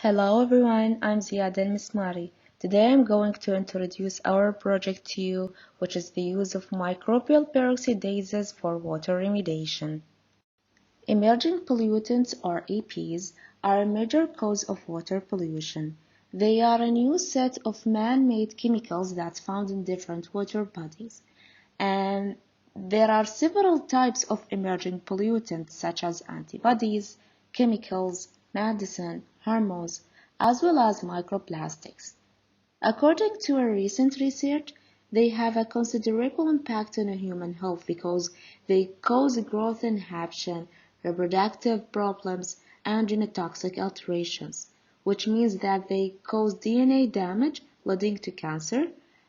Hello everyone, I'm Ziad Al-Mismari. Today I'm going to introduce our project to you, which is the use of microbial peroxidases for water remediation. Emerging pollutants, or EPs, are a major cause of water pollution. They are a new set of man-made chemicals that's found in different water bodies. And there are several types of emerging pollutants such as antibodies, chemicals, medicine, hormones, as well as microplastics. According to a recent research, they have a considerable impact on human health because they cause growth inhibition, reproductive problems, and genotoxic alterations, which means that they cause DNA damage leading to cancer,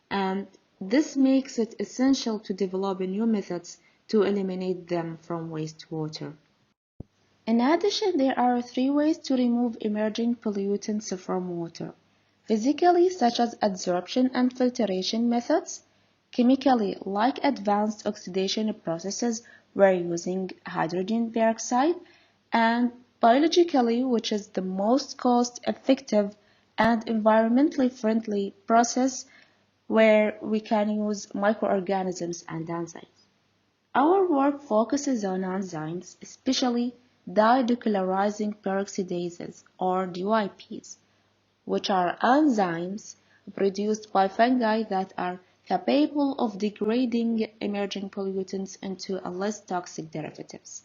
and this makes it essential to develop new methods to eliminate them from wastewater. In addition, there are three ways to remove emerging pollutants from water: physically, such as adsorption and filtration methods; chemically, like advanced oxidation processes where using hydrogen peroxide; and biologically, which is the most cost-effective and environmentally friendly process where we can use microorganisms and enzymes. Our work focuses on enzymes, especially dideocularizing peroxidases or DYPs, which are enzymes produced by fungi that are capable of degrading emerging pollutants into a less toxic derivatives.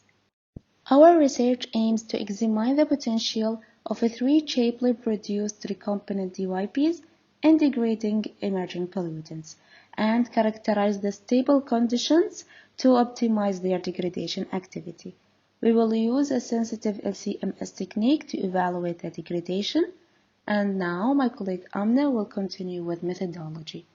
Our research aims to examine the potential of three cheaply produced recombinant DYPs in degrading emerging pollutants and characterize the stable conditions to optimize their degradation activity. We will use a sensitive LC-MS technique to evaluate the degradation, and now my colleague Amna will continue with methodology.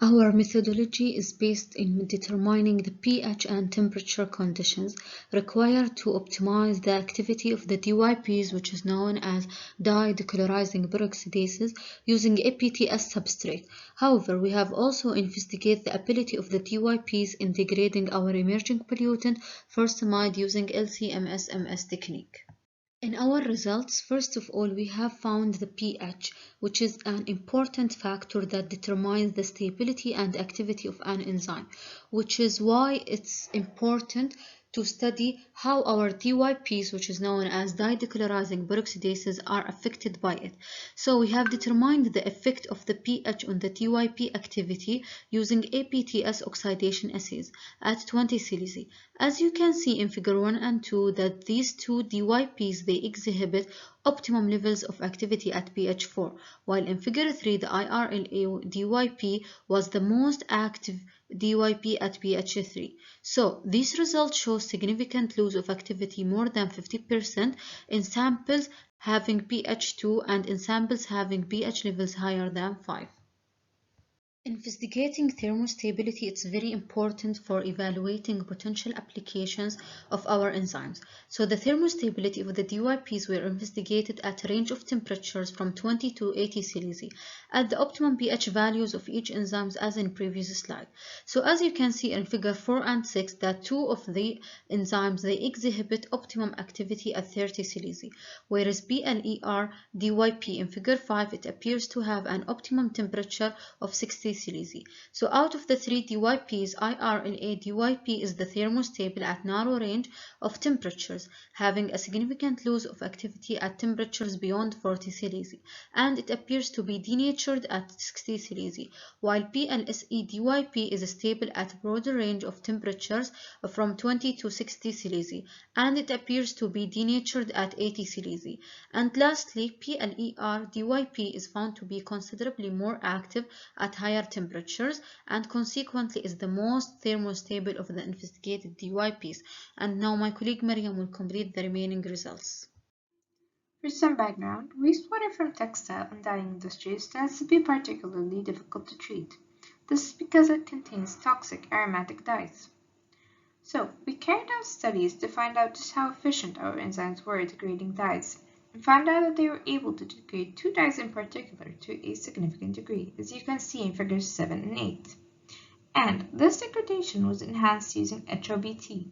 Our methodology is based in determining the pH and temperature conditions required to optimize the activity of the DYPs, which is known as dideocularizing peroxidases, using APTS substrate. However, we have also investigated the ability of the DYPs in degrading our emerging pollutant furosemide using LC-MS technique. In our results, first of all, we have found the pH, which is an important factor that determines the stability and activity of an enzyme, which is why it's important to study how our DYPs, which is known as dideocularizing peroxidases, are affected by it. So we have determined the effect of the pH on the DYP activity using APTS oxidation assays at 20 Celsius. As you can see in figure 1 and 2 that these two DYPs, they exhibit optimum levels of activity at pH 4, while in figure 3 the IRLA DYP was the most active DYP at pH 3. So these results show significant loss of activity more than 50% in samples having pH 2 and in samples having pH levels higher than 5. Investigating thermostability is very important for evaluating potential applications of our enzymes. So the thermostability of the DYPs were investigated at a range of temperatures from 20 to 80 Celsius at the optimum pH values of each enzyme as in previous slide. So as you can see in figure 4 and 6 that two of the enzymes they exhibit optimum activity at 30 Celsius, whereas BLER DYP in figure 5 it appears to have an optimum temperature of 60 Celsius. So out of the three DYPs, IRLA DYP is the thermostable at narrow range of temperatures, having a significant loss of activity at temperatures beyond 40 Celsius, and it appears to be denatured at 60 Celsius, while PLSE DYP is stable at a broader range of temperatures from 20 to 60 Celsius, and it appears to be denatured at 80 Celsius. And lastly, PLER DYP is found to be considerably more active at higher temperatures and consequently is the most thermostable of the investigated DYPs. And now my colleague Mariam will complete the remaining results. For some background, wastewater from textile and dyeing industries tends to be particularly difficult to treat. This is because it contains toxic aromatic dyes. So, we carried out studies to find out just how efficient our enzymes were at degrading dyes, and found out that they were able to degrade two dyes in particular to a significant degree, as you can see in figures 7 and 8. And this degradation was enhanced using HOBT,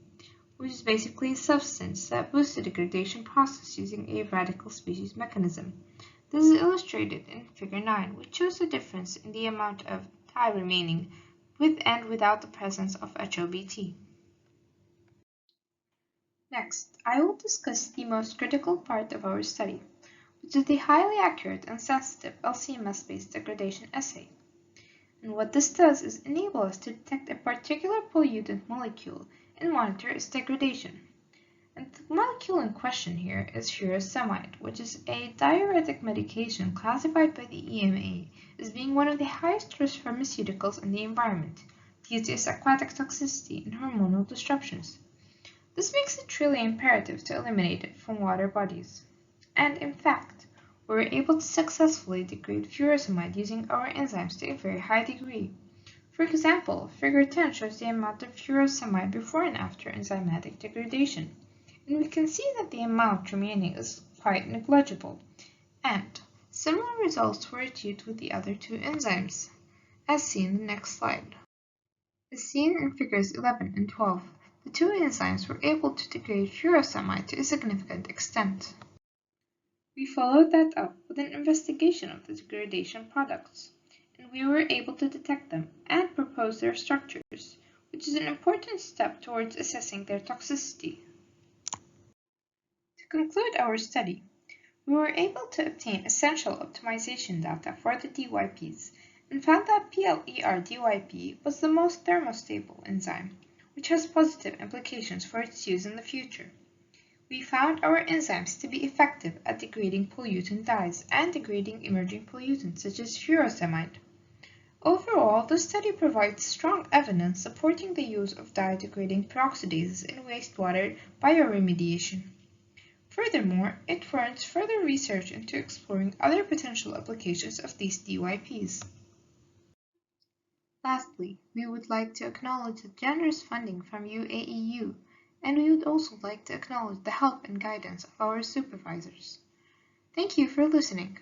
which is basically a substance that boosts the degradation process using a radical species mechanism. This is illustrated in Figure 9, which shows the difference in the amount of dye remaining with and without the presence of HOBT. Next, I will discuss the most critical part of our study, which is the highly accurate and sensitive LC-MS-based degradation assay. And what this does is enable us to detect a particular pollutant molecule and monitor its degradation. And the molecule in question here is furosemide, which is a diuretic medication classified by the EMA as being one of the highest risk pharmaceuticals in the environment due to its aquatic toxicity and hormonal disruptions. This makes it truly imperative to eliminate it from water bodies. And in fact, we were able to successfully degrade furosemide using our enzymes to a very high degree. For example, Figure 10 shows the amount of furosemide before and after enzymatic degradation, and we can see that the amount remaining is quite negligible, and similar results were achieved with the other two enzymes, as seen in the next slide. As seen in Figures 11 and 12, the two enzymes were able to degrade furosemide to a significant extent. We followed that up with an investigation of the degradation products, and we were able to detect them and propose their structures, which is an important step towards assessing their toxicity. To conclude our study, we were able to obtain essential optimization data for the DYPs and found that PLER-DYP was the most thermostable enzyme, which has positive implications for its use in the future. We found our enzymes to be effective at degrading pollutant dyes and degrading emerging pollutants such as furosemide. Overall, the study provides strong evidence supporting the use of dye-degrading peroxidases in wastewater bioremediation. Furthermore, it warrants further research into exploring other potential applications of these DYPs. Lastly, we would like to acknowledge the generous funding from UAEU, and we would also like to acknowledge the help and guidance of our supervisors. Thank you for listening.